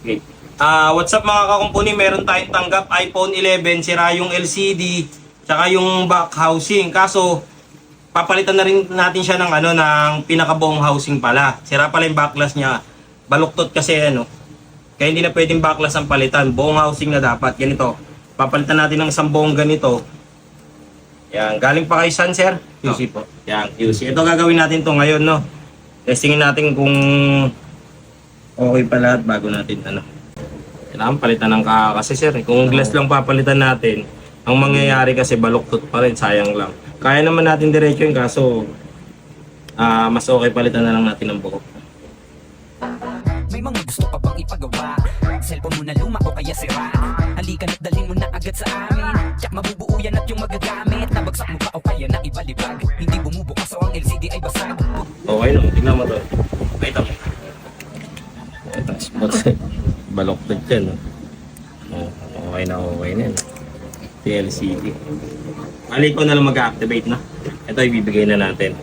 Okay. What's up mga kakumpuni, meron tayong tanggap iPhone 11, sira yung LCD, tsaka yung back housing. Kaso, papalitan na rin natin siya ng ng pinakabuong housing pala. Sira pala yung backlash niya. Baluktot kasi kaya hindi na pwedeng backlash ang palitan. Buong housing na dapat. Ganito. Papalitan natin ng isang buong ganito. Yan, galing pa kay San, sir? QC po. Yan, QC. Ito gagawin natin to ngayon, no? Testingin natin kung okay pa lahat bago natin kailangan palitan ng kasi sir. Kung glass lang papalitan natin, ang mangyayari kasi baluktot pa rin, sayang lang. Kaya naman natin diretso yun, kaso mas okay palitan na lang natin ng buo. May mga gusto ka bang ipagawa? Cellphone mo na luma o kaya sira? Halika na't dalhin mo na agad sa amin. Tiyak mabubuo yan at yung magagamit. Nabagsak mo pa o kaya na ibalibag. Hindi bumubukas o ang LCD ay basag. Okay no, tingnan mo to. Wait up. Ito, spots. Baluktot yan. Okay na yan. LCD. Mali ko na lang mag-activate na. Ito ibibigay na natin.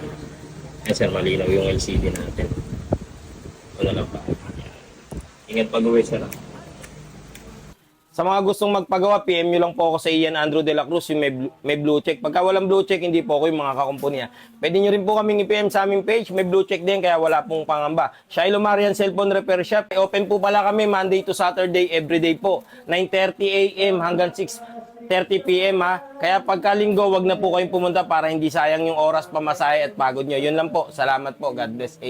Sir, malinaw yung LCD natin. Ito na lang pa. Ingat pag-uwi, sir. Sa mga gustong magpagawa, PM nyo lang po ako sa Ian Andrew de la Cruz, yung may blue check. Pagka walang blue check, hindi po ako yung mga kakumpanya. Pwede nyo rin po kaming i-PM sa aming page, may blue check din, kaya wala pong pangamba. Shiloh Marian Cellphone Repair Shop. Open po pala kami Monday to Saturday, everyday po. 9:30 AM hanggang 6:30 PM ha. Kaya pagka linggo, wag na po kayong pumunta para hindi sayang yung oras, pamasahe at pagod nyo. Yun lang po. Salamat po. God bless.